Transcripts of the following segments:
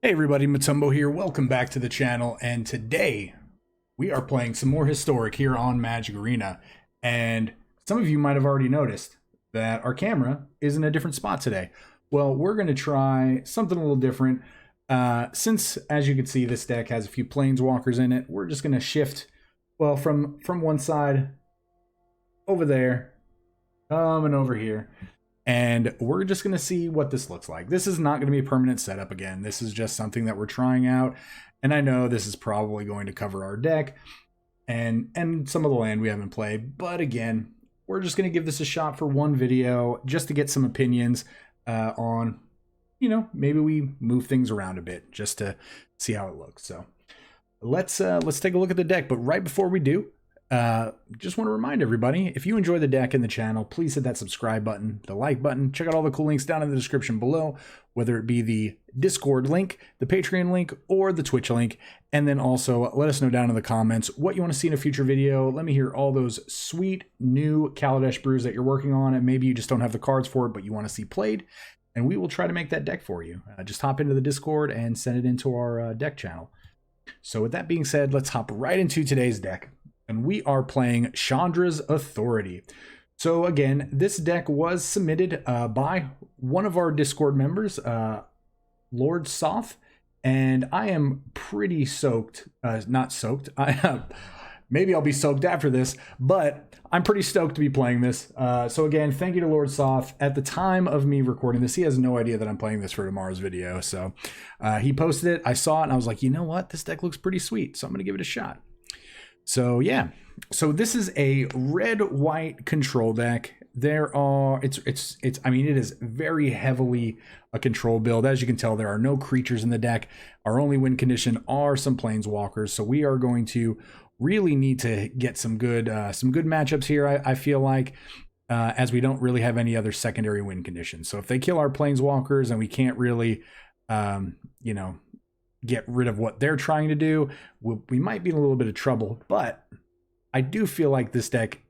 Hey everybody, Matumbo here. Welcome back to the channel, and today we are playing some more Historic here on Magic Arena. And some of you might have already noticed that our camera is in a different spot today. Well, we're going to try something a little different. Since, as you can see, this deck has a few Planeswalkers in it, we're just going to shift, well, from one side over there, and over here. And we're just going to see what this looks like. This is not going to be a permanent setup again. This is just something that we're trying out. And I know this is probably going to cover our deck and some of the land we have in play. But again, we're just going to give this a shot for one video just to get some opinions on, you know, maybe we move things around a bit just to see how it looks. So let's take a look at the deck. But right before we do, just want to remind everybody, if you enjoy the deck and the channel, please hit that subscribe button, the like button. Check out all the cool links down in the description below, whether it be the Discord link, the Patreon link, or the Twitch link. And then also let us know down in the comments what you want to see in a future video. Let me hear all those sweet new Kaladesh brews that you're working on, and maybe you just don't have the cards for it, but you want to see played, and we will try to make that deck for you. Just hop into the Discord and send it into our deck channel. So with that being said, let's hop right into today's deck. And we are playing Chandra's Authority. So again, this deck was submitted by one of our Discord members, Lord Soth, and I am pretty soaked, not soaked, maybe I'll be soaked after this, but I'm pretty stoked to be playing this. So again, thank you to Lord Soth. At the time of me recording this, he has no idea that I'm playing this for tomorrow's video. So he posted it, I saw it, and I was like, you know what, this deck looks pretty sweet, so I'm gonna give it a shot. So yeah, so this is a red-white control deck. I mean, it is very heavily a control build. As you can tell, there are no creatures in the deck. Our only win condition are some Planeswalkers. So we are going to really need to get some good matchups here. I feel like, as we don't really have any other secondary win conditions. So if they kill our Planeswalkers and we can't really, you know, get rid of what they're trying to do, we might be in a little bit of trouble. But I do feel like this deck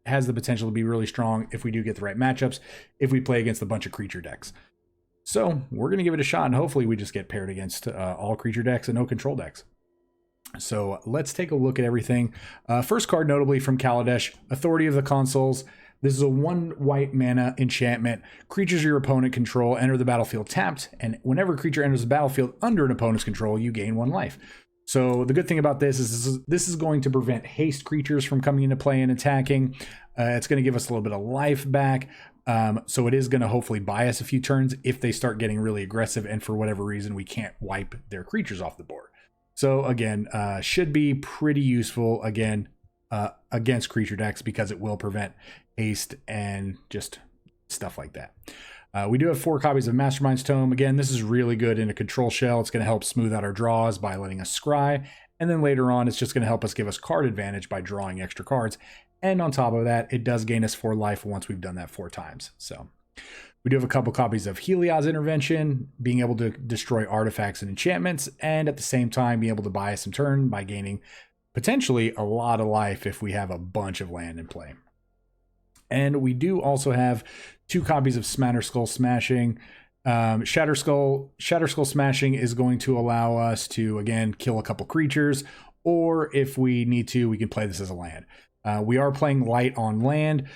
has the potential to be really strong if we do get the right matchups, if we play against a bunch of creature decks. So we're going to give it a shot, and hopefully we just get paired against all creature decks and no control decks. So let's take a look at everything. First card notably from Kaladesh, Authority of the Consuls. This is a 1 white mana enchantment. Creatures your opponent control enter the battlefield tapped, and whenever a creature enters the battlefield under an opponent's control, you gain 1 life. So the good thing about this is this is going to prevent haste creatures from coming into play and attacking. It's going to give us a little bit of life back. So it is going to hopefully buy us a few turns if they start getting really aggressive and for whatever reason we can't wipe their creatures off the board. So again, should be pretty useful again against creature decks because it will prevent haste and just stuff like that. We do have 4 copies of Mazemind Tome. Again, this is really good in a control shell. It's going to help smooth out our draws by letting us scry. And then later on, it's just going to help us give us card advantage by drawing extra cards. And on top of that, it does gain us 4 life once we've done that 4 times. So we do have a couple copies of Heliod's Intervention, being able to destroy artifacts and enchantments, and at the same time, be able to buy us some turn by gaining potentially a lot of life if we have a bunch of land in play. And we do also have 2 copies of Shatterskull Smashing. Shatterskull Smashing is going to allow us to, again, kill a couple creatures, or if we need to, we can play this as a land. We are playing light on land,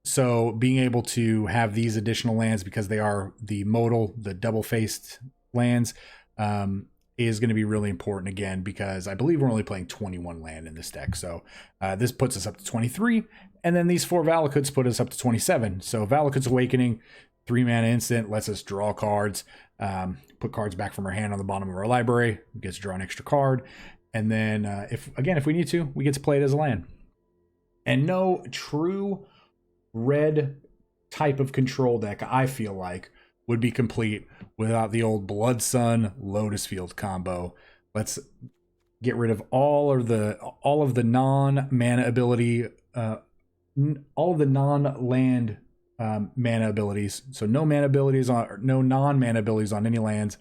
so being able to have these additional lands, because they are the modal, the double-faced lands, is going to be really important again, because I believe we're only playing 21 land in this deck. So this puts us up to 23, and then these 4 Valakuts put us up to 27. So Valakut's Awakening, 3 mana instant, lets us draw cards, put cards back from our hand on the bottom of our library, we get to draw an extra card, and then if we need to, we get to play it as a land. And no true red type of control deck, I feel like, would be complete without the old Blood Sun Lotus Field combo. Let's get rid of all of the non-mana ability, all of the non-land mana abilities. So no mana abilities no non-mana abilities on any lands.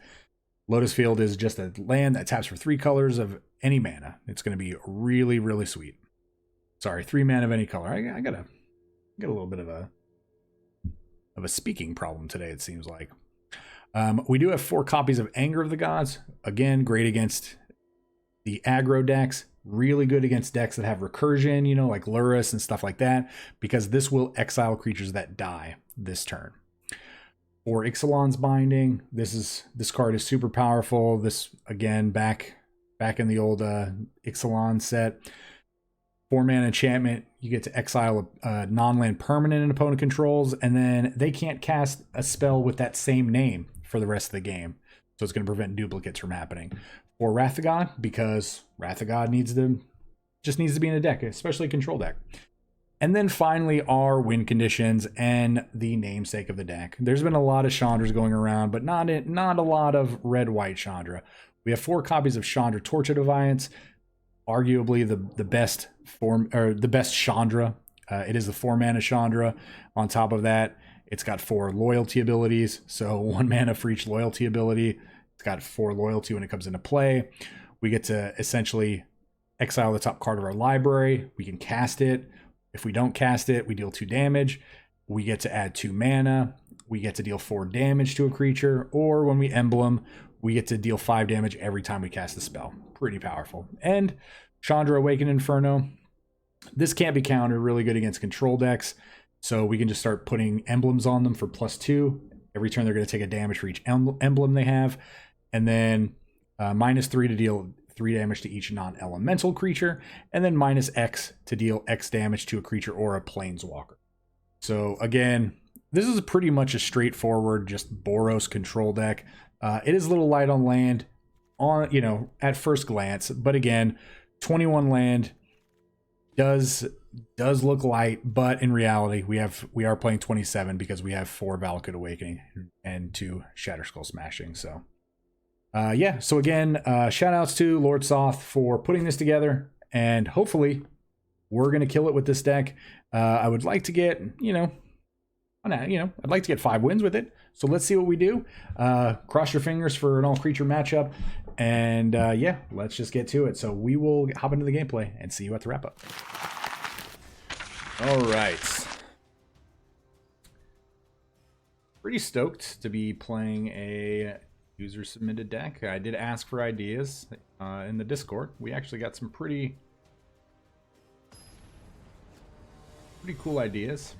Lotus Field is just a land that taps for 3 colors of any mana. It's going to be really, really sweet. Sorry, 3 mana of any color. I got a little bit of a speaking problem today, it seems like. We do have 4 copies of Anger of the Gods. Again, great against the aggro decks. Really good against decks that have recursion, you know, like Lurrus and stuff like that, because this will exile creatures that die this turn. For Ixalan's Binding, this card is super powerful. This, again, back in the old Ixalan set. 4-mana enchantment, you get to exile a non-land permanent an opponent controls, and then they can't cast a spell with that same name for the rest of the game. So it's going to prevent duplicates from happening. Or Wrath of God, because Wrath of God just needs to be in a deck, especially a control deck. And then finally our win conditions and the namesake of the deck. There's been a lot of Chandras going around, but not a lot of red-white Chandra. We have 4 copies of Chandra Torch of Defiance, arguably the best form, or the best Chandra. It is the 4-mana Chandra. On top of that, it's got 4 loyalty abilities, so 1 mana for each loyalty ability. It's got 4 loyalty when it comes into play. We get to essentially exile the top card of our library. We can cast it. If we don't cast it, we deal 2 damage. We get to add 2 mana. We get to deal 4 damage to a creature. Or when we emblem, we get to deal 5 damage every time we cast a spell. Pretty powerful. And Chandra Awakening Inferno. This can't be countered. Really good against control decks. So we can just start putting emblems on them for +2. Every turn they're going to take a damage for each emblem they have. And then -3 to deal 3 damage to each non-elemental creature, and then -X to deal X damage to a creature or a planeswalker. So again, this is pretty much a straightforward, just Boros control deck. It is a little light on land, at first glance, but again, 21 land does look light, but in reality, we are playing 27 because we have 4 Valakut Awakening and 2 Shatterskull Smashing. So. Yeah, so again, shout outs to Lord Soth for putting this together, and hopefully we're going to kill it with this deck. I would like to get, I'd like to get 5 wins with it. So let's see what we do. Cross your fingers for an all creature matchup, and yeah, let's just get to it. So we will hop into the gameplay and see you at the wrap up. All right. Pretty stoked to be playing a user submitted deck. I did ask for ideas in the Discord. We actually got some pretty cool ideas.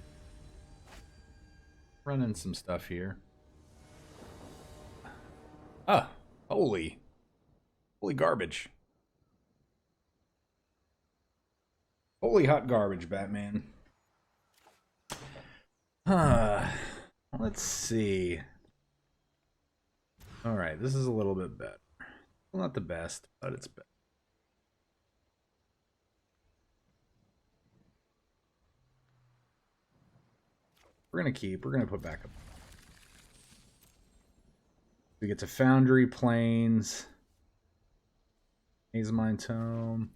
Running some stuff here. Ah, holy garbage. Holy hot garbage, Batman. Let's see. All right, this is a little bit better. Well, not the best, but it's better. We're gonna put back up. We get to Foundry, Plains, Mazemind Tome,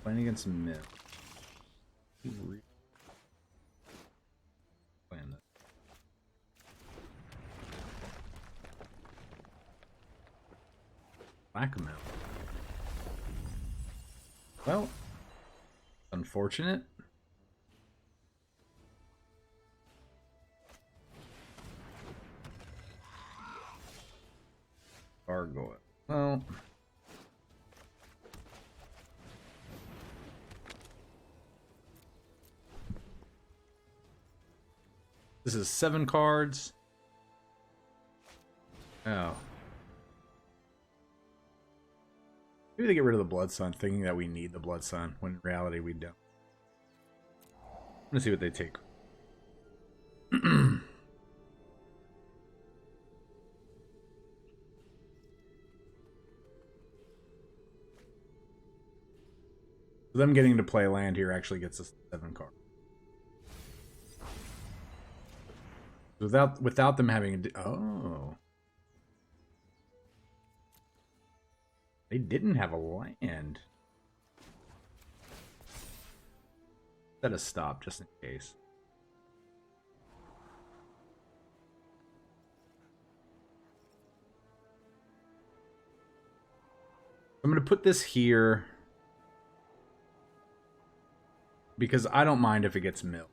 playing against Myth. Playing that. Whack 'em out. Well, unfortunate. Gargoyle. Well, this is 7 cards. Oh. Maybe they get rid of the Blood Sun, thinking that we need the Blood Sun, when in reality we don't. I'm gonna see what they take. Them getting to play land here actually gets us 7 cards. Without them having oh. They didn't have a land. Set a stop just in case. I'm going to put this here because I don't mind if it gets milled.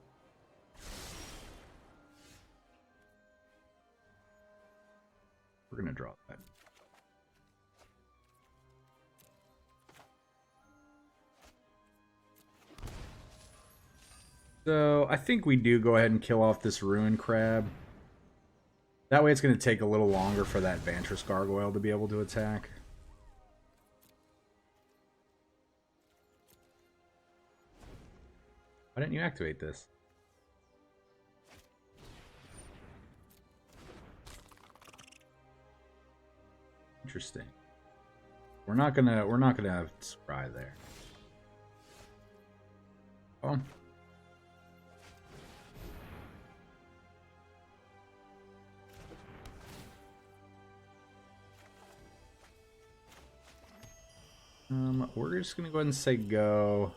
we're gonna draw that. So I think we do go ahead and kill off this Ruin Crab. That way it's going to take a little longer for that Vantress Gargoyle to be able to attack. Why didn't you activate this? Interesting. We're not gonna scry there. Oh. We're just gonna go ahead and say go.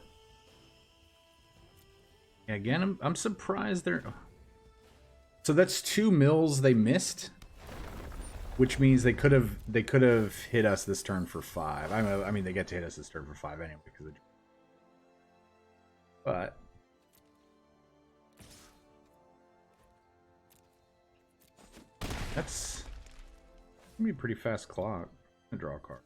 Yeah, again, I'm surprised they're. So that's 2 mills they missed, which means they could have hit us this turn for 5. I mean they get to hit us this turn for 5 anyway because of. But that's gonna be a pretty fast clock. I'm gonna draw a card.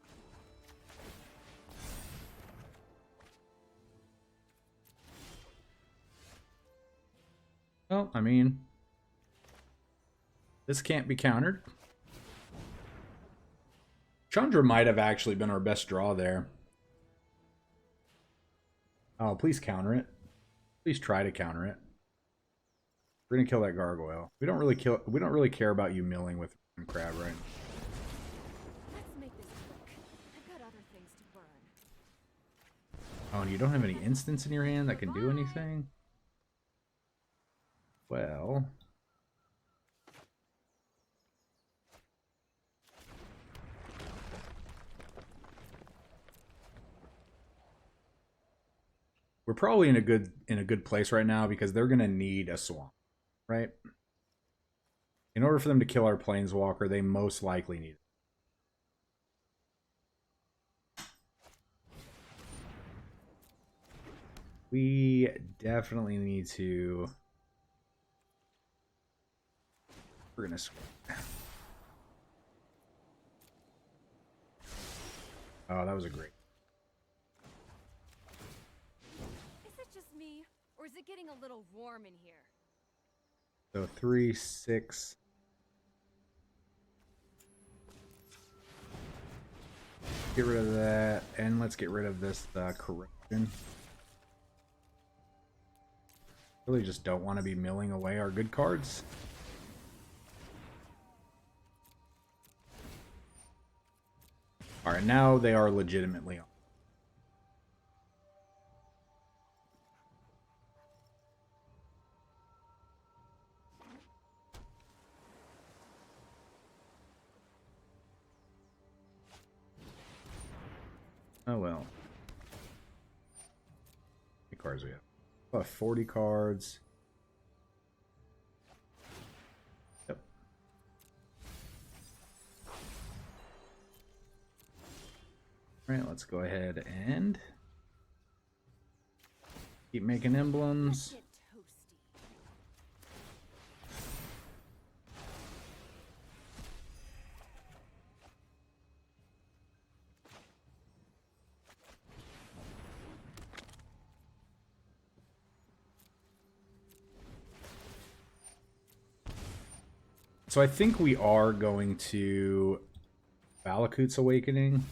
Well, I mean, this can't be countered. Chandra might have actually been our best draw there. Oh, please counter it. Please try to counter it. We're gonna kill that gargoyle. We don't really care about you milling with crab right now. Let's make this quick. I've got other things to burn. Oh, and you don't have any instants in your hand that can do anything? Well, we're probably in a good place right now because they're gonna need a swamp, right? In order for them to kill our planeswalker, they most likely need it. We definitely need to. We're gonna. Oh, that was a great. Is it just me, or is it getting a little warm in here? So 3, 6. Get rid of that, and let's get rid of this corruption. Really just don't want to be milling away our good cards. Alright, now they are legitimately on. Oh well. How many cards we have? About 40 cards. Yep. Alright, let's go ahead and keep making emblems. So I think we are going to Valakut's Awakening.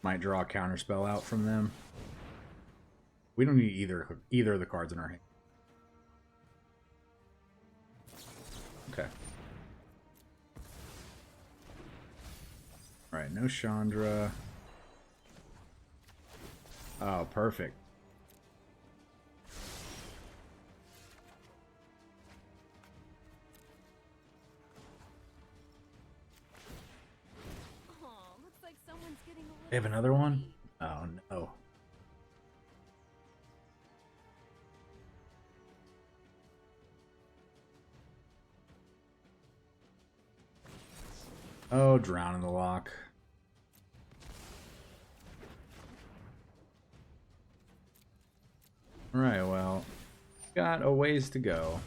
Might draw a counterspell out from them. We don't need either of the cards in our hand. Okay. Alright, no Chandra. Oh, perfect. Oh, looks like someone's getting a little. They have another one? Oh no. Oh, drown in the lock. Alright, well, got a ways to go.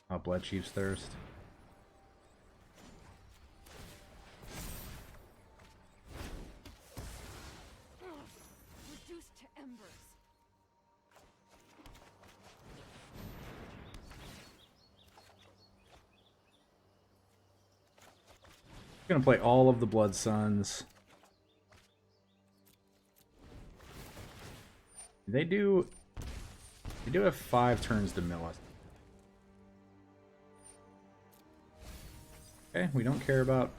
Oh, Blood Chief's Thirst. Reduced to embers. Gonna play all of the Blood Suns. They do have 5 turns to mill us. Okay, we don't care about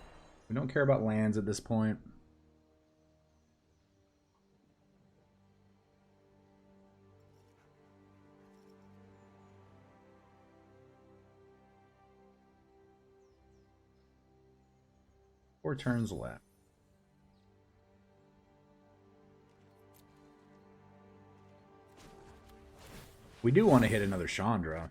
lands at this point. Four turns left. We do want to hit another Chandra.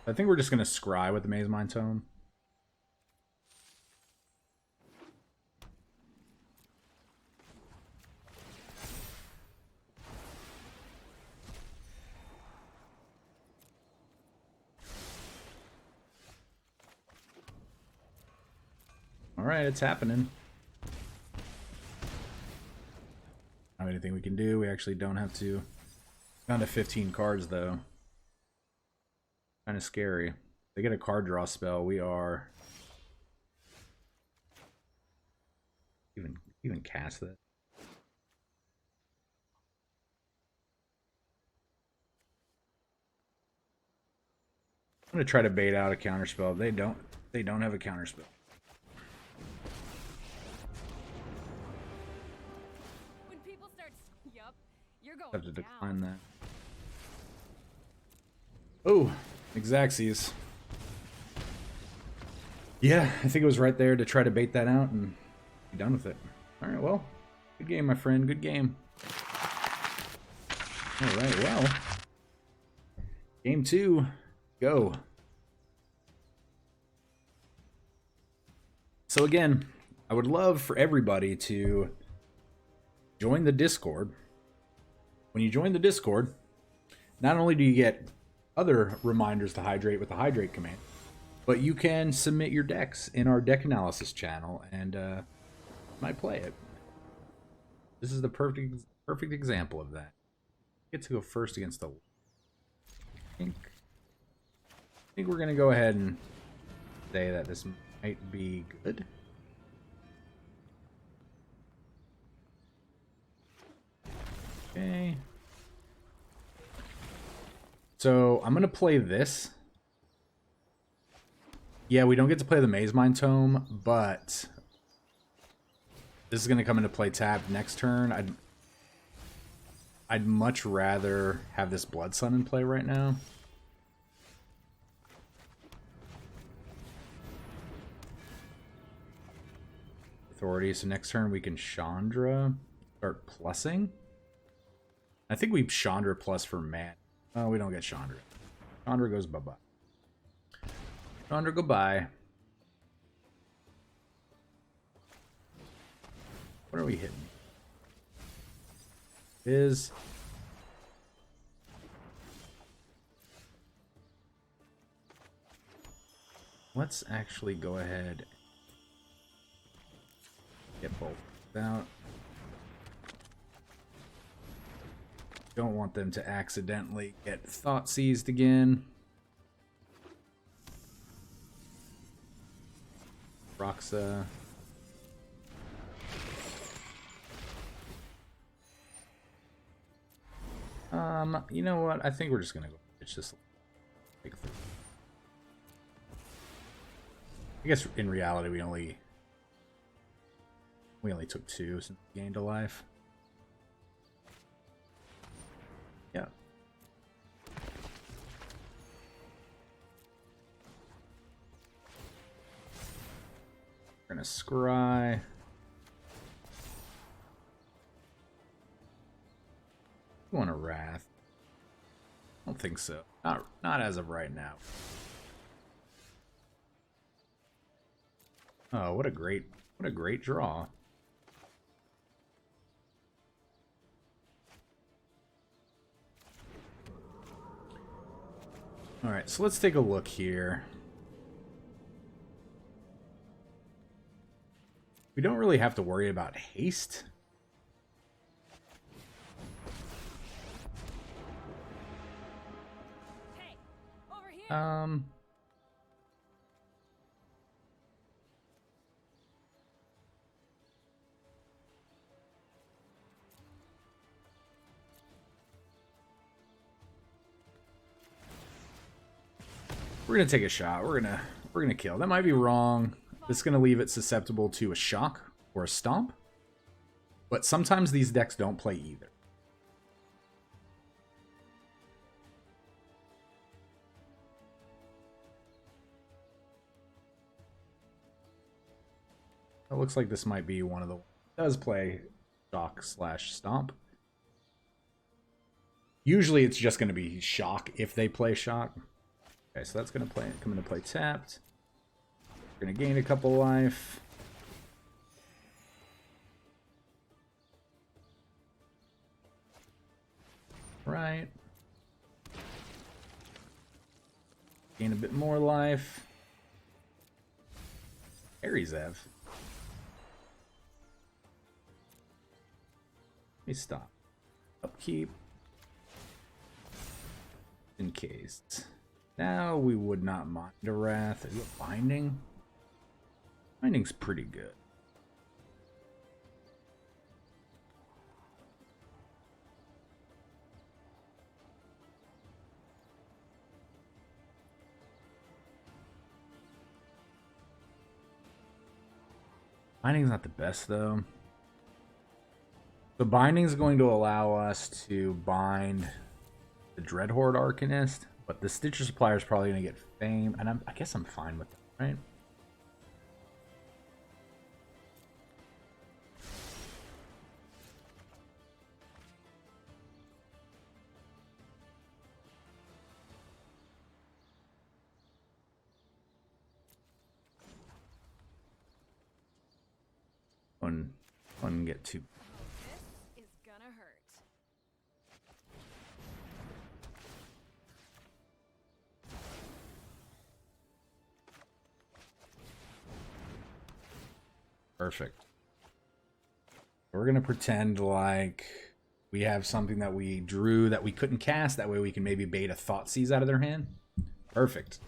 I think we're just going to scry with the Mazemind Tome. Alright, it's happening. Not anything we can do. We actually don't have to. Down to 15 cards, though. Kind of scary. They get a card draw spell. We are even cast that. I'm gonna try to bait out a counterspell. They don't have a counterspell. When people start, yup, you're going Have to down. decline that. Oh, Xaxes. Yeah, I think it was right there to try to bait that out and be done with it. Alright, well, good game, my friend. Good game. Alright, well. Game 2. Go. So again, I would love for everybody to join the Discord. When you join the Discord, not only do you get other reminders to hydrate with the Hydrate command, but you can submit your decks in our deck analysis channel and might play it. This is the perfect example of that. Get to go first against the. I think we're gonna go ahead and say that this might be good. Okay. So I'm gonna play this. Yeah, we don't get to play the Mazemind Tome, but this is gonna come into play tapped next turn. I'd much rather have this Blood Sun in play right now. Authority. So next turn we can Chandra, start plussing. I think we Chandra plus for man. Oh, we don't get Chandra. Chandra goes bye-bye. Chandra, goodbye. What are we hitting? Is let's actually go ahead. Get both out. Don't want them to accidentally get thought seized again. Roxa. You know what? I think we're just gonna go pitch this. I guess in reality we only took 2 since we gained a life. Yeah. We're gonna scry. You want a Wrath? I don't think so. Not as of right now. Oh, what a great draw. All right, so let's take a look here. We don't really have to worry about haste. Hey, over here. We're gonna take a shot. We're gonna kill. That might be wrong. This is gonna leave it susceptible to a shock or a stomp. But sometimes these decks don't play either. It looks like this might be one of the does play shock slash stomp. Usually it's just going to be shock if they play shock. Okay, so that's going to come into play tapped. We're going to gain a couple life. Right. Gain a bit more life. Arizev. Let me stop. Upkeep. Encased. Now we would not mind a Wrath. Is it Binding? Binding's pretty good. Binding's not the best though. The Binding's going to allow us to bind the Dreadhorde Arcanist, but the Stitcher Supplier is probably going to get Fame, and I guess I'm fine with that, right? One get two. This is gonna hurt. Perfect. We're gonna pretend like we have something that we drew that we couldn't cast. That way we can maybe bait a Thoughtseize out of their hand. Perfect.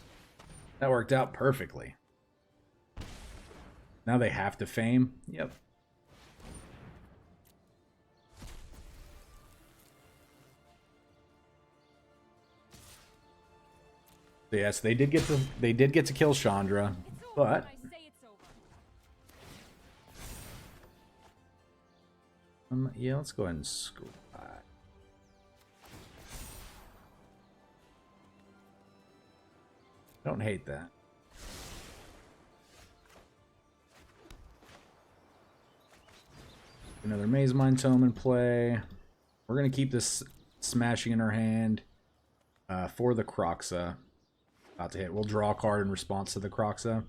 That worked out perfectly. Now they have to Fame. Yep. Yes, they did get to kill Chandra, but yeah, let's go ahead and screw that. Don't hate that. Another Mazemind Tome in play. We're gonna keep this smashing in our hand for the Croxa. About to hit. We'll draw a card in response to the Croxa.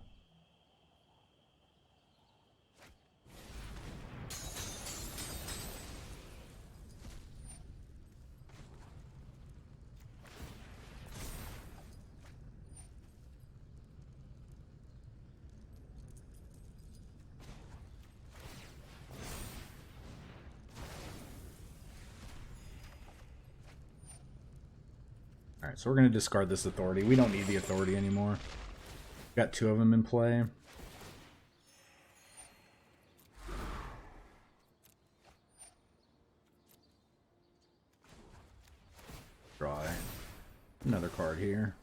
Alright, so we're going to discard this authority. We don't need the authority anymore. Got two of them in play. Draw another card here.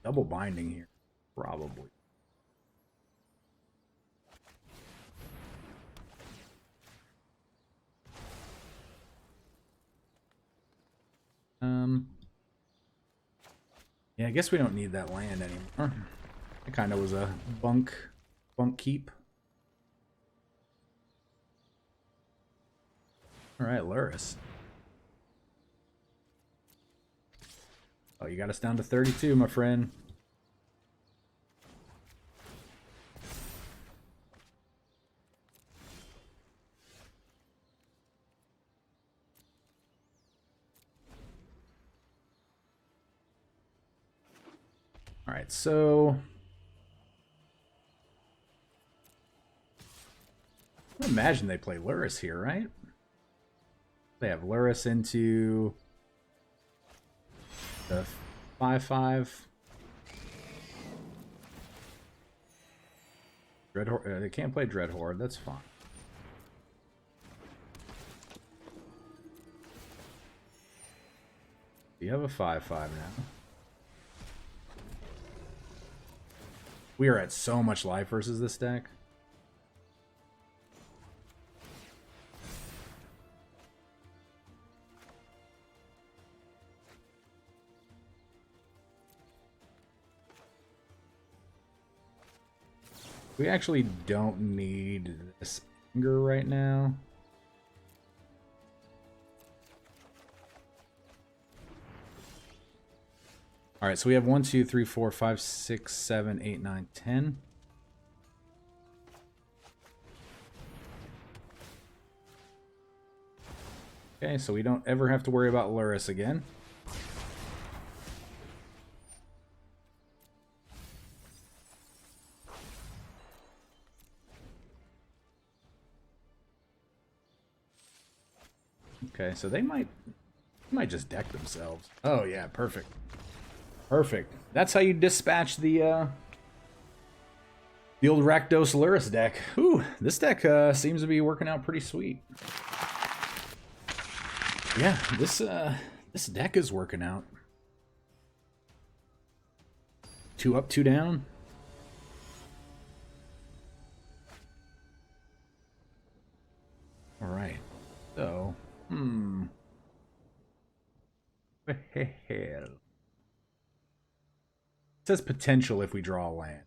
Double binding here, probably. Yeah, I guess we don't need that land anymore. It kind of was a bunk keep. All right, Luris. Oh, you got us down to 32, my friend. All right, so I imagine they play Luris here, right? They have Luris into the 5/5. They can't play Dread Horde. That's fine. You have a 5/5 now. We are at so much life versus this deck. We actually don't need this anger right now. All right, so we have 1, 2, 3, 4, 5, 6, 7, 8, 9, 10. Okay, so we don't ever have to worry about Luris again. Okay, so they might just deck themselves. Oh yeah, perfect. Perfect. That's how you dispatch the old Rakdos Luris deck. Whew, this deck seems to be working out pretty sweet. Yeah, this deck is working out. 2 up, 2 down. All right. So, It says potential if we draw a land.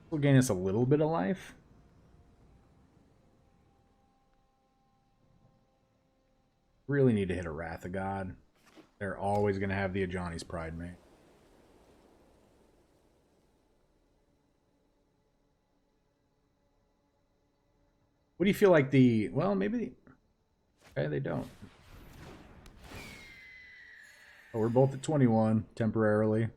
Will gain us a little bit of life. Really need to hit a Wrath of God. They're always going to have the Ajani's Pride, mate. What do you feel like the... Well, maybe... Okay, they don't. Oh, we're both at 21, temporarily.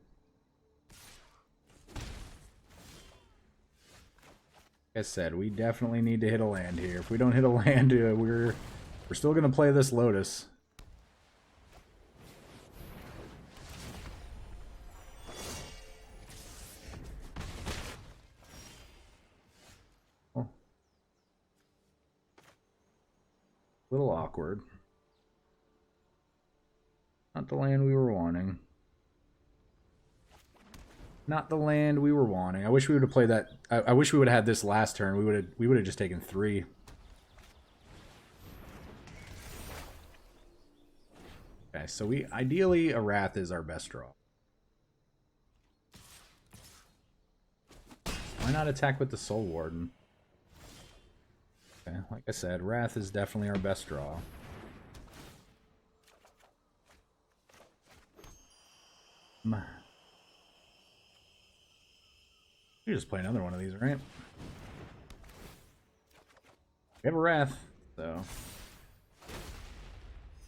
Like I said, we definitely need to hit a land here. If we don't hit a land, we're still going to play this Lotus. Oh. A little awkward. Not the land we were wanting. Not the land we were wanting. I wish we would have played that. I wish we would have had this last turn. We would have just taken 3. Okay, so we ideally a Wrath is our best draw. Why not attack with the Soul Warden? Okay, like I said, Wrath is definitely our best draw. You just play another one of these, right? We have a Wrath, so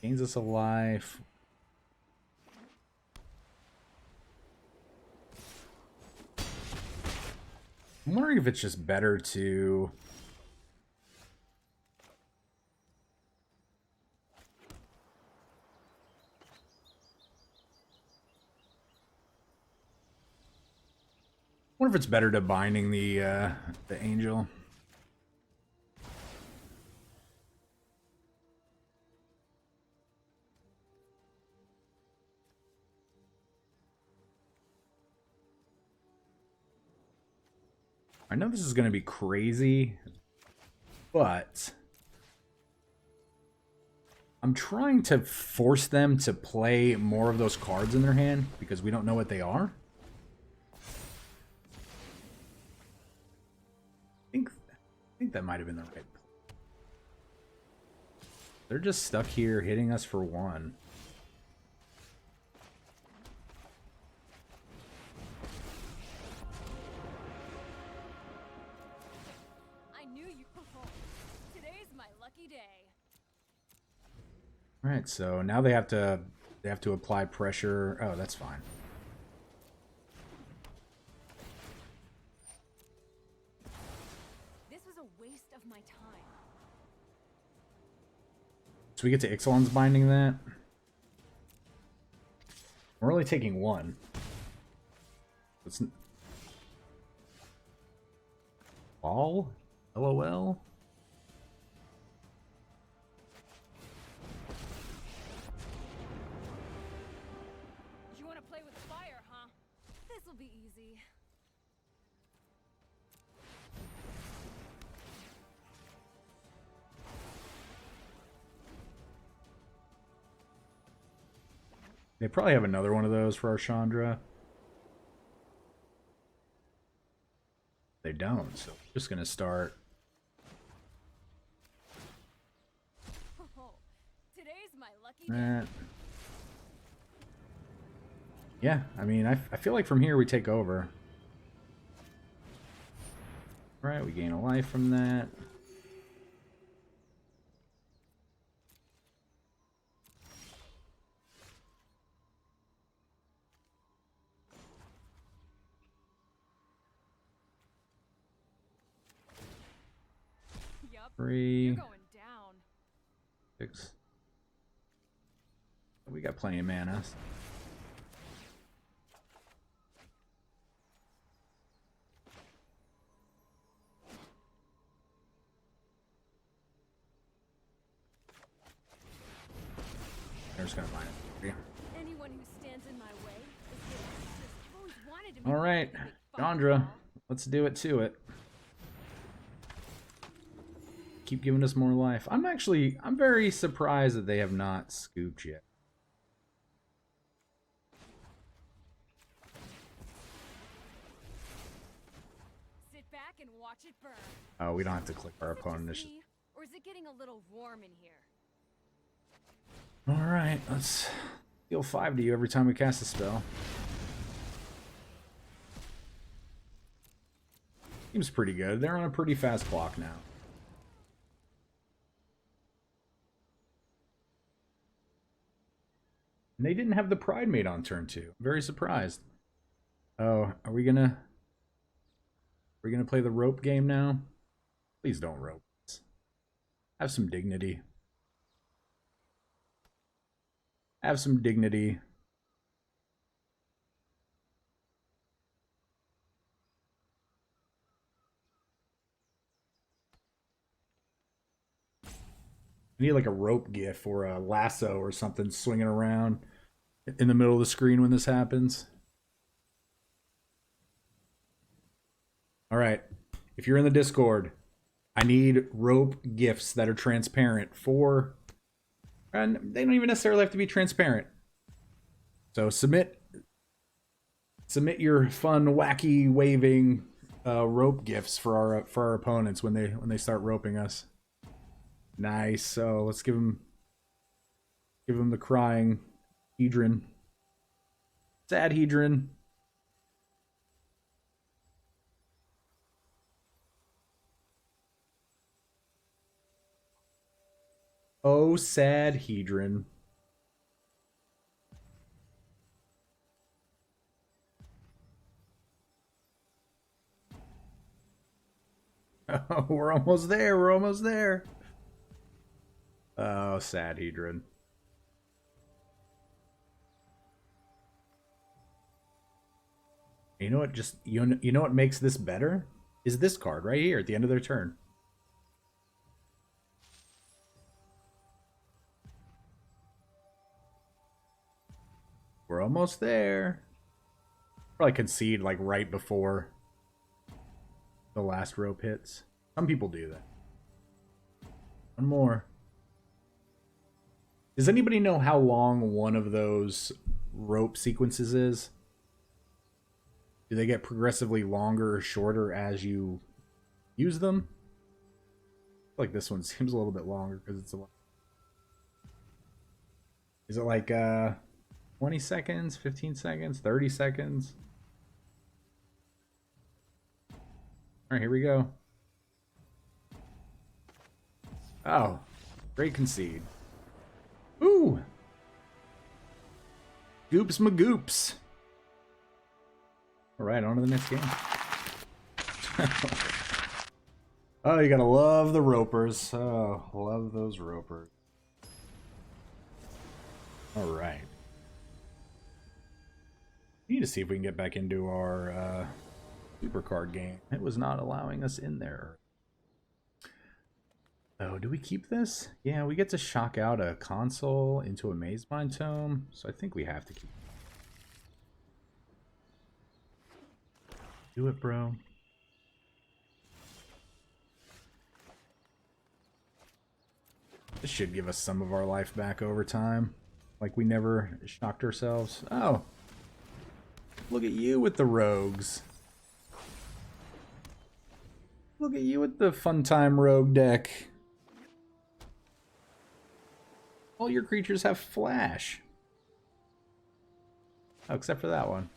gains us a life. I'm wondering if it's just better to... I wonder if it's better to binding the angel. I know this is going to be crazy, but I'm trying to force them to play more of those cards in their hand because we don't know what they are. I think that might have been the right play. They're just stuck here hitting us for one. All right, so now they have to apply pressure. Oh, that's fine. This was a waste of my time. So we get to Ixalan's binding that. We're only taking one. Let's ball? LOL? This'll be easy. They probably have another one of those for our Chandra. They don't, so we're just gonna start. Oh, today's my lucky That. day. Yeah, I mean, I feel like from here we take over. Alright, we gain a life from that. Yup, 3, you're going down. 6. We got plenty of mana. They're just gonna mine it. Anyone who stands in my way is getting. I've always wanted to meet All right, a big Chandra, fireball. let's do it to it. Keep giving us more life. I'm very surprised that they have not scooped yet. Sit back and watch it burn. Oh, we don't have to click our Is it opponent. just me, or is it getting a little warm in here? Alright, let's deal 5 to you every time we cast a spell. Seems pretty good. They're on a pretty fast clock now. And they didn't have the Pride Mate on turn 2. Very surprised. Oh, are we gonna play the rope game now? Please don't rope us. Have some dignity. Have some dignity. I need like a rope gif or a lasso or something swinging around in the middle of the screen when this happens. All right. If you're in the Discord, I need rope gifs that are transparent for... And they don't even necessarily have to be transparent. So submit your fun, wacky, waving rope gifs for our opponents when they start roping us. Nice. So let's give him the crying Hedron. Sad Hedron. Oh, sad Hedron. Oh, we're almost there. We're almost there. Oh, sad Hedron. You know what? Just you know what makes this better is this card right here at the end of their turn. We're almost there. Probably concede like right before the last rope hits. Some people do that. One more. Does anybody know how long one of those rope sequences is? Do they get progressively longer or shorter as you use them? Like this one seems a little bit longer because it's a lot. Is it like 20 seconds, 15 seconds, 30 seconds? All right, here we go. Oh, great concede. Ooh. Goops magoops. All right, on to the next game. Oh, you gotta love the ropers. Oh, love those ropers. All right. We need to see if we can get back into our supercard game. It was not allowing us in there. Oh, do we keep this? Yeah, we get to shock out a Consul into a Mazemind Tome, so I think we have to keep it. Do it, bro. This should give us some of our life back over time. Like we never shocked ourselves. Oh. Look at you with the rogues. Look at you with the fun time rogue deck. All your creatures have flash. Oh, except for that one.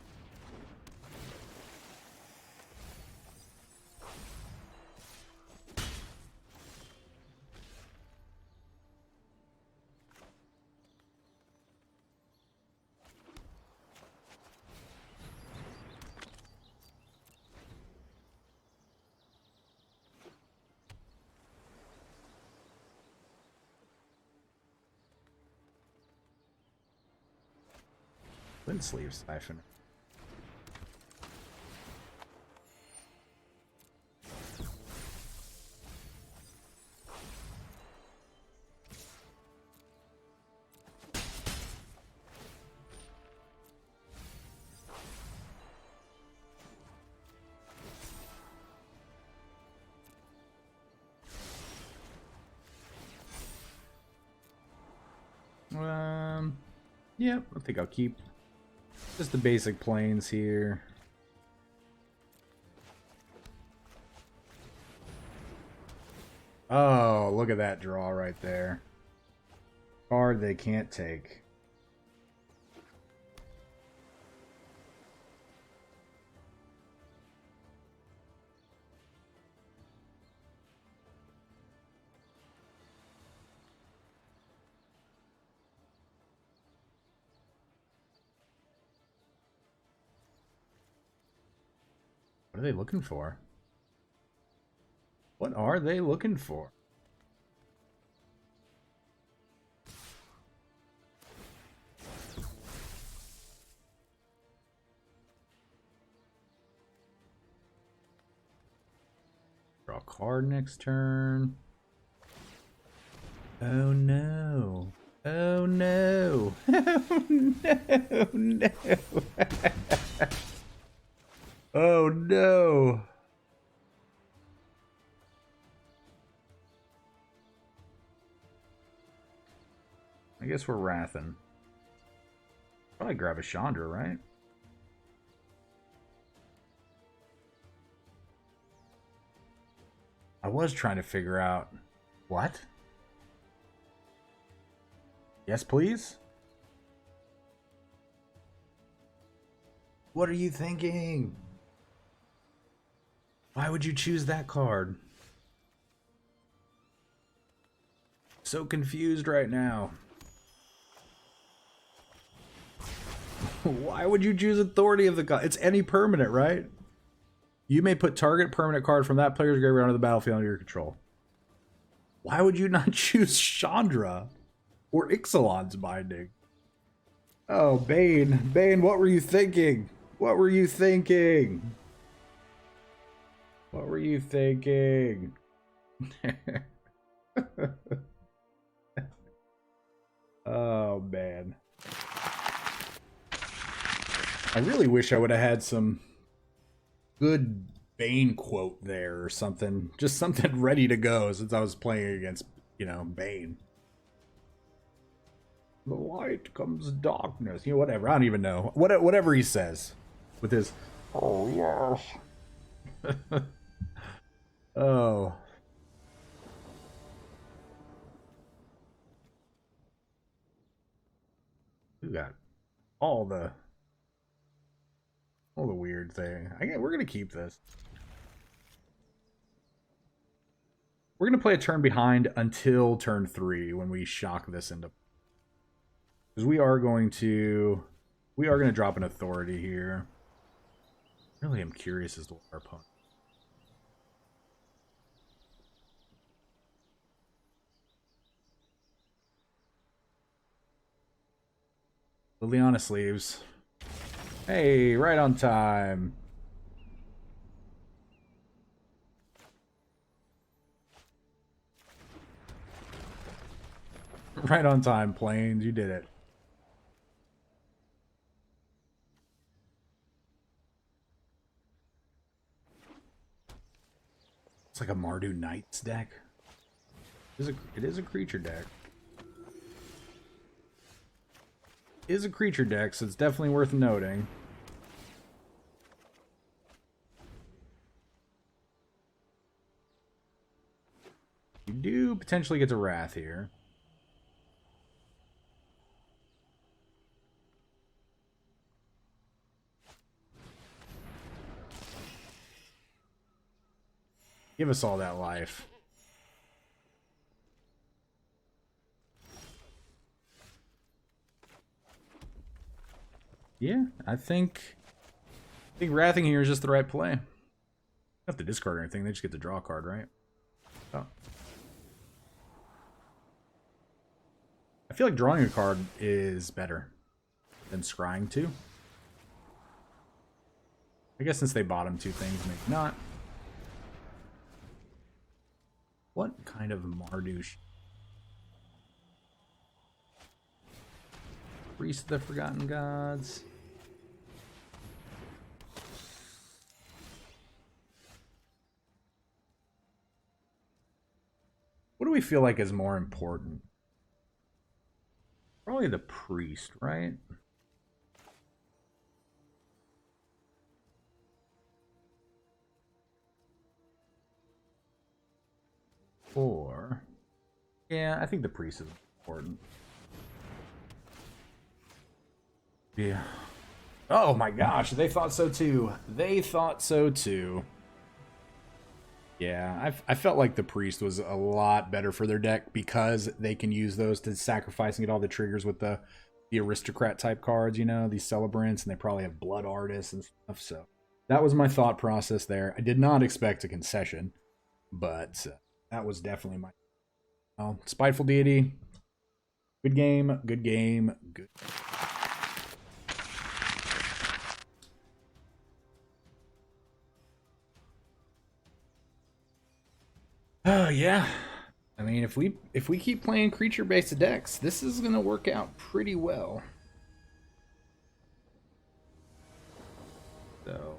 Sleeve siphon. Yeah, I think I'll keep just the basic planes here. Oh, look at that draw right there. Card they can't take. What are they looking for? What are they looking for? Draw a card next turn. Oh no. Oh no. Oh no. No. Oh no. I guess we're wrathing. Probably grab a Chandra, right? I was trying to figure out... What? Yes, please? What are you thinking? Why would you choose that card? So confused right now. Why would you choose Authority of the God? It's any permanent, right? You may put target permanent card from that player's graveyard onto the battlefield under your control. Why would you not choose Chandra or Ixalan's Binding? Oh, Bane. Bane, what were you thinking? What were you thinking? What were you thinking? Oh, man. I really wish I would have had some good Bane quote there or something. Just something ready to go since I was playing against, Bane. The light comes darkness. Whatever. I don't even know. Whatever he says. With his, oh, yes. Oh. We got all the weird thing. We're gonna keep this. We're gonna play a turn behind until turn 3 when we shock this into. Because we are gonna drop an authority here. Really, I'm curious as to what our opponent. Liliana sleeves. Hey, right on time. Right on time, Plains. You did it. It's like a Mardu Knights deck. It is a creature deck. It is a creature deck, so it's definitely worth noting. You do potentially get to Wrath here. Give us all that life. Yeah, I think Wrathing here is just the right play. Don't have to discard or anything, they just get to draw a card, right? Oh. I feel like drawing a card is better than scrying too. I guess since they bottom 2 things, maybe not. What kind of Mardouche? Priest of the Forgotten Gods. What do we feel like is more important? Probably the priest, right? Or, yeah, I think the priest is important. Yeah. Oh my gosh, they thought so too. They thought so too. Yeah, I felt like the priest was a lot better for their deck because they can use those to sacrifice and get all the triggers with the aristocrat type cards, these celebrants, and they probably have blood artists and stuff. So that was my thought process there. I did not expect a concession, but that was definitely my Spiteful Deity. Good game, good game, good. Oh yeah. I mean, if we keep playing creature-based decks, this is gonna work out pretty well. So,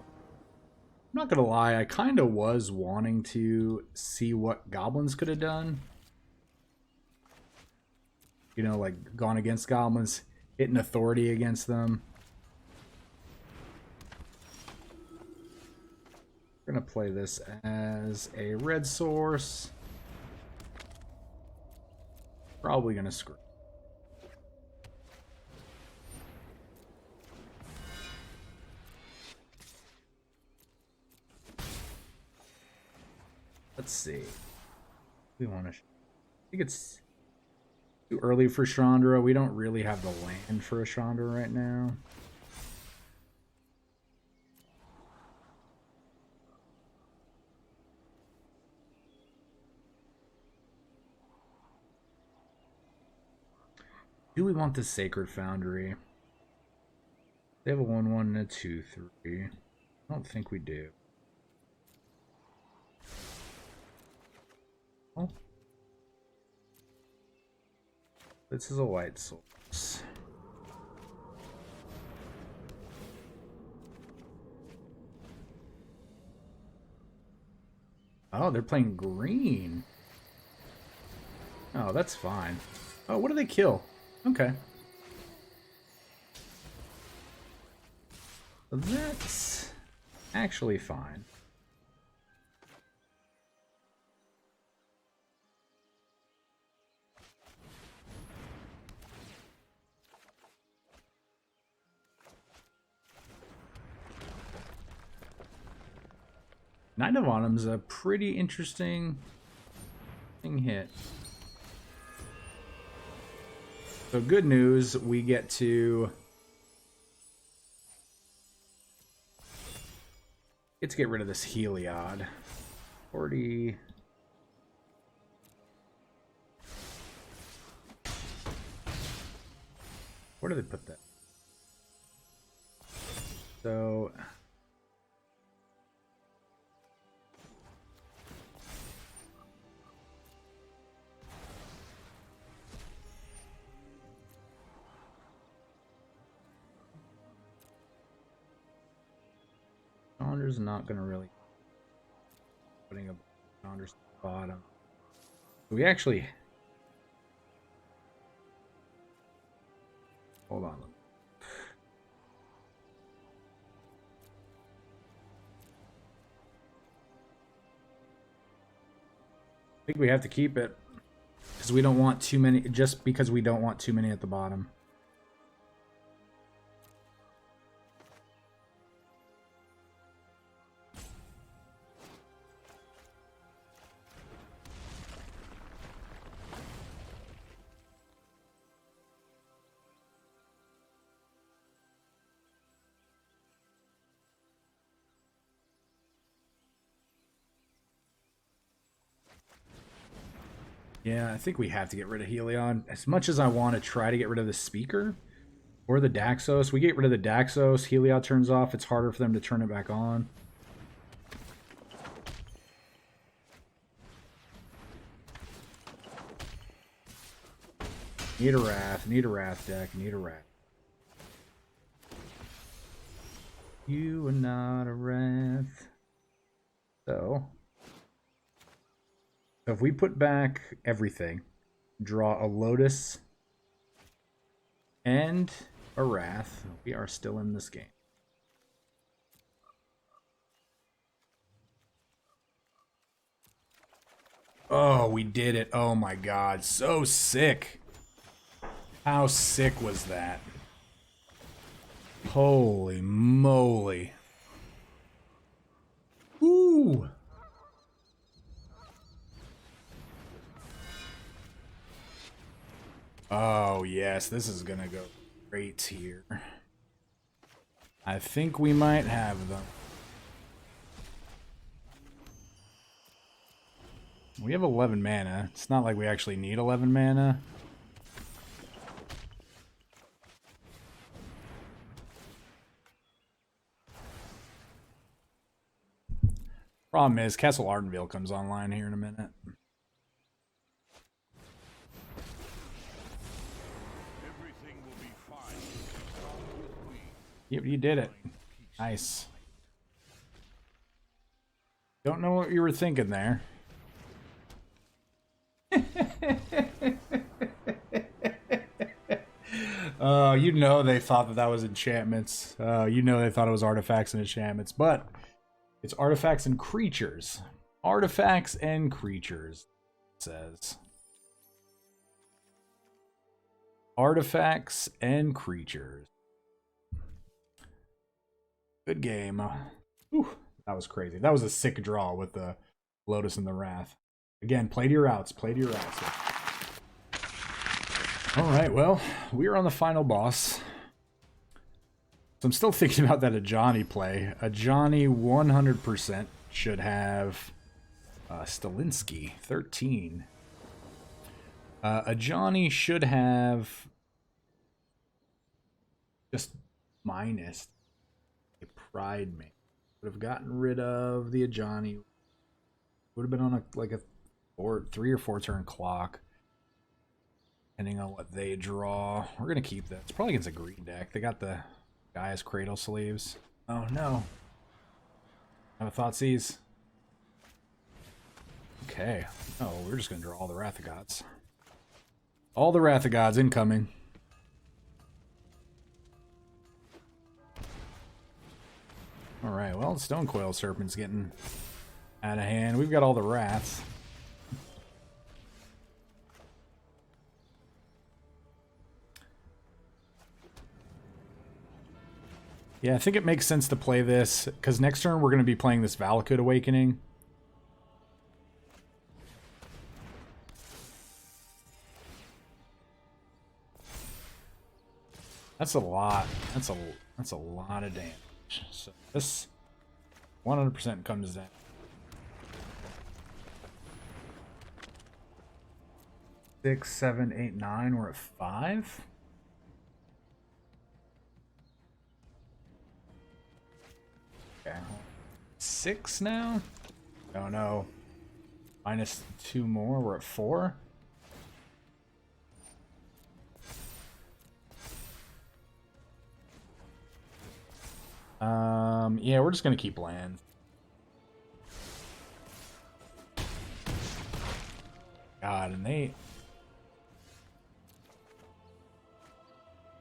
I'm not gonna lie, I kind of was wanting to see what goblins could have done. Like gone against goblins, hitting authority against them. We're gonna play this as a red source. Probably gonna screw. Let's see. We want to. I think it's too early for Chandra. We don't really have the land for a Chandra right now. Do we want the Sacred Foundry? They have a 1/1 and a 2/3. I don't think we do. Oh. This is a white source. Oh, they're playing green. Oh, that's fine. Oh, what do they kill? Okay. So that's actually fine. Knight of Autumn's a pretty interesting hit. So good news, we get to get rid of this Heliod. 40. Where do they put that? So Chandra's not going to really putting a Chandra's bottom. We actually hold on. I think we have to keep it because we don't want too many. Just because we don't want too many at the bottom. Yeah, I think we have to get rid of Heliod. As much as I want to try to get rid of the Speaker or the Daxos, we get rid of the Daxos, Heliod turns off, it's harder for them to turn it back on. Need a Wrath deck, need a Wrath. You are not a Wrath. So if we put back everything, draw a Lotus and a Wrath, we are still in this game. Oh, we did it. Oh my god, so sick. How sick was that? Holy moly. Ooh. Oh, yes, this is gonna go great here. I think we might have them. We have 11 mana. It's not like we actually need 11 mana. Problem is, Castle Ardenvale comes online here in a minute. Yep, you did it. Nice. Don't know what you were thinking there. You know they thought that that was enchantments. You know they thought it was artifacts and enchantments, but it's artifacts and creatures. Artifacts and creatures, it says. Artifacts and creatures. Good game. Whew, that was crazy. That was a sick draw with the Lotus and the Wrath. Again, play to your outs. Play to your outs. Alright, well, we are on the final boss. So I'm still thinking about that Ajani play. Ajani 100% should have Stalinsky, 13. Ajani should have just minus a Pride Mate. Would have gotten rid of the Ajani. Would have been on a 3 or 4 turn clock. Depending on what they draw. We're going to keep that. It's probably against a green deck. They got the Gaia's Cradle Sleeves. Oh no. I have a Thoughtseize. Okay. Oh, we're just gonna draw all the Wrath of Gods. All the Wrath of Gods incoming. Alright, well, Stonecoil Serpent's getting out of hand. We've got all the Wraths. Yeah, I think it makes sense to play this, because next turn we're going to be playing this Valakut Awakening. That's a lot. That's a lot of damage. So this 100% comes down. Six, 7, 8, 9. We're at 5. Okay. 6 now? Oh no. Minus 2 more. We're at 4. Yeah, we're just gonna keep lands. God, and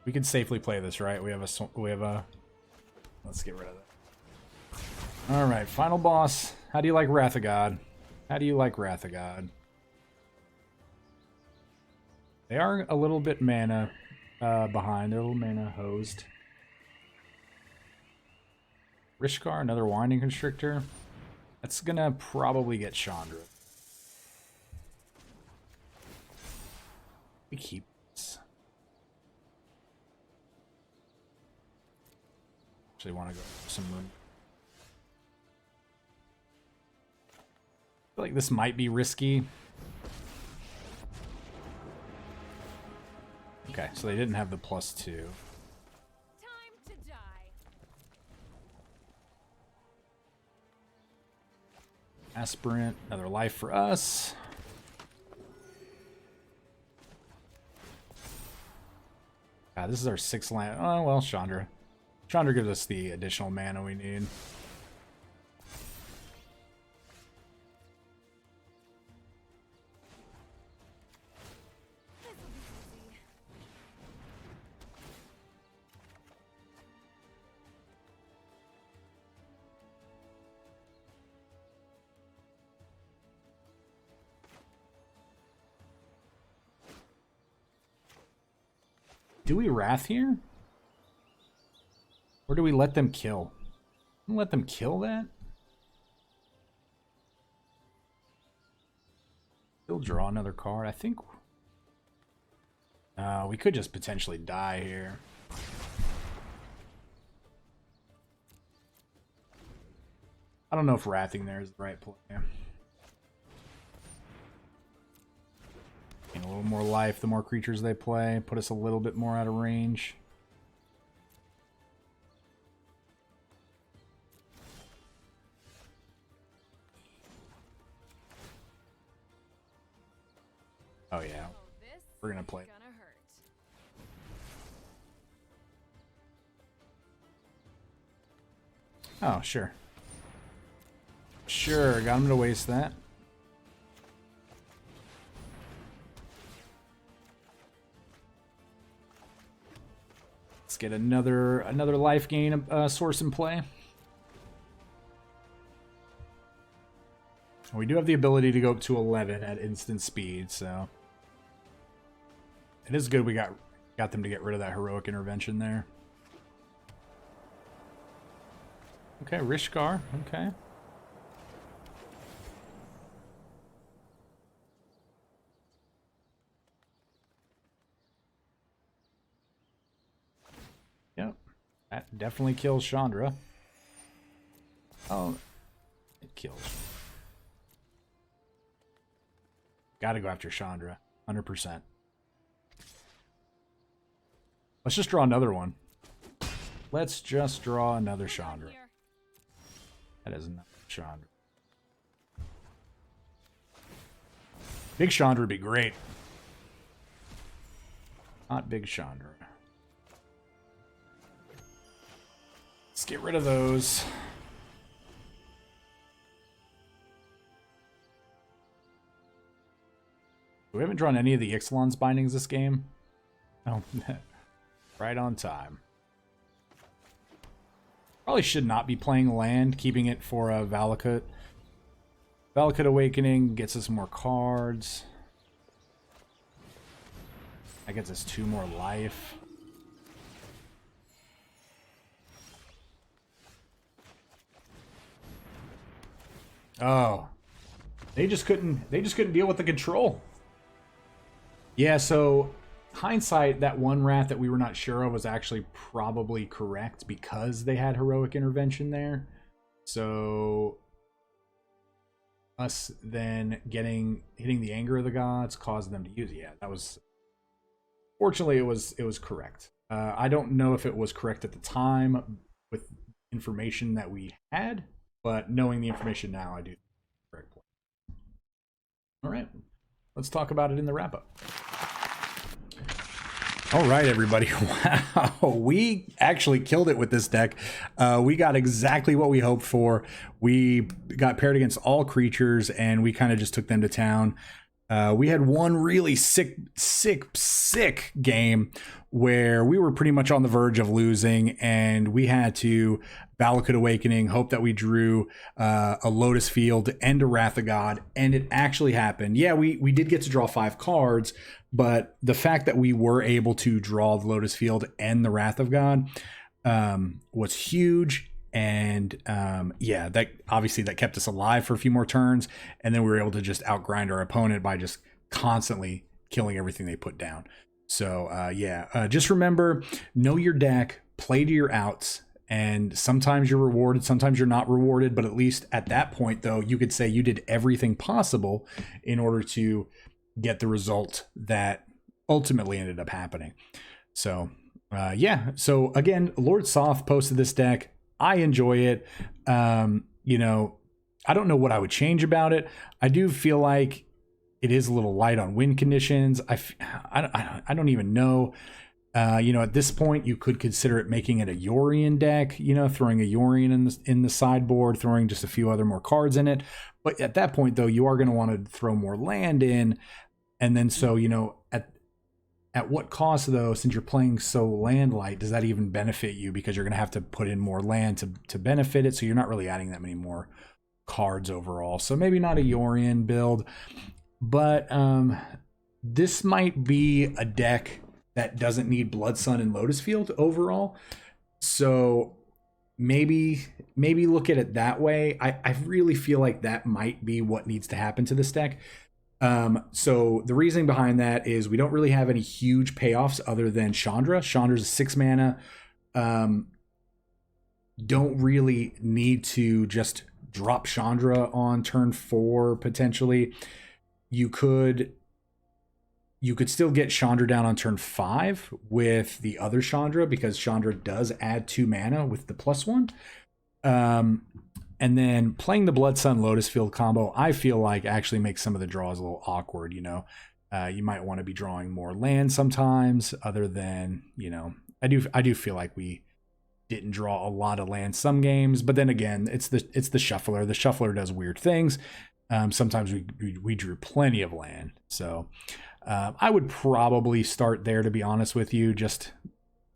we can safely play this, right? We have a. Let's get rid of that. All right, final boss. How do you like Wrath of God? How do you like Wrath of God? They are a little bit mana behind. They're a little mana hosed. Rishkar, another Winding Constrictor. That's gonna probably get Chandra. We keep this. Actually want to go for some room. I feel like this might be risky. Okay, so they didn't have the +2. Aspirant, another life for us. God, this is our 6th land. Oh, well, Chandra. Chandra gives us the additional mana we need. Do we Wrath here? Or do we let them kill? Let them kill that? Still draw another card. I think... we could just potentially die here. I don't know if Wrathing there is the right play. A little more life, the more creatures they play, put us a little bit more out of range. Oh yeah, we're gonna play. Oh, sure. Sure, got him to waste that. Let's get another life gain source in play. We do have the ability to go up to 11 at instant speed, so it is good we got them to get rid of that heroic intervention there. Okay, Rishkar, okay. Yep, that definitely kills Chandra. Oh, it kills. Gotta go after Chandra, 100%. Let's just draw another one. Let's just draw another Chandra. That is not Chandra. Big Chandra would be great. Not Big Chandra. Let's get rid of those. We haven't drawn any of the Ixalan's bindings this game. Oh, right on time. Probably should not be playing land, keeping it for a Valakut. Valakut Awakening gets us more cards. That gets us 2 more life. Oh. They just couldn't deal with the control. Yeah, so hindsight, that one Wrath that we were not sure of was actually probably correct because they had heroic intervention there. So us then hitting the anger of the gods caused them to use it. Yeah, that was, fortunately it was correct. I don't know if it was correct at the time with information that we had, but knowing the information now, I do correct. All right, let's talk about it in the wrap up. All right, everybody. Wow, we actually killed it with this deck. We got exactly what we hoped for. We got paired against all creatures, and we kind of just took them to town. We had one really sick game where we were pretty much on the verge of losing, and we had to Valakut Awakening, hope that we drew a Lotus Field and a Wrath of God, and it actually happened. Yeah, we did get to draw 5 cards, but the fact that we were able to draw the Lotus Field and the Wrath of God was huge. And yeah, that obviously that kept us alive for a few more turns, and then we were able to just outgrind our opponent by just constantly killing everything they put down. So yeah, just remember, know your deck, play to your outs, and sometimes you're rewarded, sometimes you're not rewarded, but at least at that point, though, you could say you did everything possible in order to get the result that ultimately ended up happening. So yeah, so again, Lord Soth posted this deck. I enjoy it. You know, I don't know what I would change about it. I do feel like it is a little light on win conditions. I don't even know. You know, at this point, you could consider it making it a Yorion deck. You know, throwing a Yorion in the sideboard, throwing just a few other more cards in it. But at that point, though, you are going to want to throw more land in, and then so you know at what cost, though, since you're playing so land light, does that even benefit you? Because you're going to have to put in more land to benefit it, so you're not really adding that many more cards overall. So maybe not a Yorion build, but this might be a deck that doesn't need Blood Sun and Lotus Field overall. So maybe look at it that way. I really feel like that might be what needs to happen to this deck. So the reasoning behind that is we don't really have any huge payoffs other than Chandra. Chandra's a 6 mana. Don't really need to just drop Chandra on turn 4 potentially. You could still get Chandra down on turn 5 with the other Chandra, because Chandra does add 2 mana with the +1. And then playing the Blood Sun Lotus Field combo, I feel like actually makes some of the draws a little awkward. You know, you might want to be drawing more land sometimes, other than, you know, I do feel like we didn't draw a lot of land some games, but then again, it's the shuffler. The shuffler does weird things. Sometimes we drew plenty of land, so I would probably start there, to be honest with you. Just,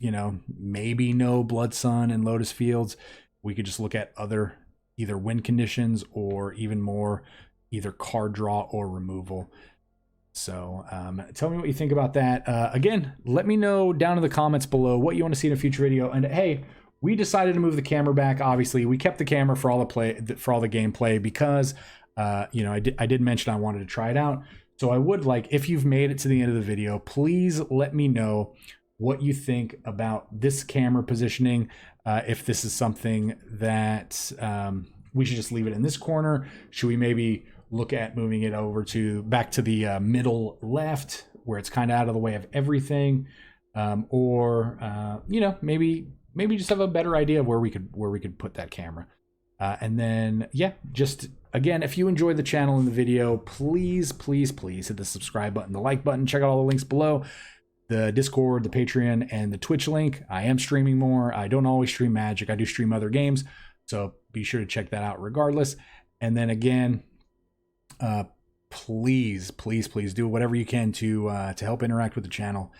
you know, maybe no Blood Sun and Lotus Fields. We could just look at other either win conditions or even more either card draw or removal. So tell me what you think about that. Again, let me know down in the comments below what you want to see in a future video. And hey, we decided to move the camera back. Obviously, we kept the camera for all the gameplay because you know, I did mention I wanted to try it out. So I would like, if you've made it to the end of the video, please let me know what you think about this camera positioning. If this is something that we should just leave it in this corner. Should we maybe look at moving it over back to the middle left, where it's kind of out of the way of everything, or you know, maybe just have a better idea of where we could put that camera. And then yeah, just again, if you enjoyed the channel and the video, please hit the subscribe button, the like button. Check out all the links below. The Discord, the Patreon, and the Twitch link. I am streaming more. I don't always stream Magic. I do stream other games, so be sure to check that out regardless. And then again, please do whatever you can to help interact with the channel.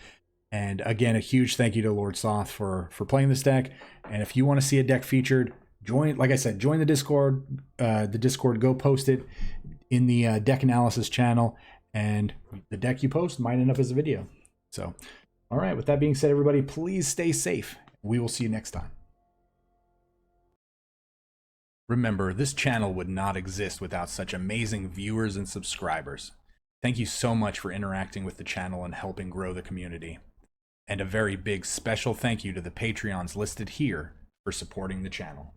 And again, a huge thank you to Lord Soth for playing this deck. And if you want to see a deck featured, join, like I said, join the Discord. Go post it in the deck analysis channel, and the deck you post might end up as a video. So, all right, with that being said, everybody, please stay safe. We will see you next time. Remember, this channel would not exist without such amazing viewers and subscribers. Thank you so much for interacting with the channel and helping grow the community. And a very big special thank you to the Patreons listed here for supporting the channel.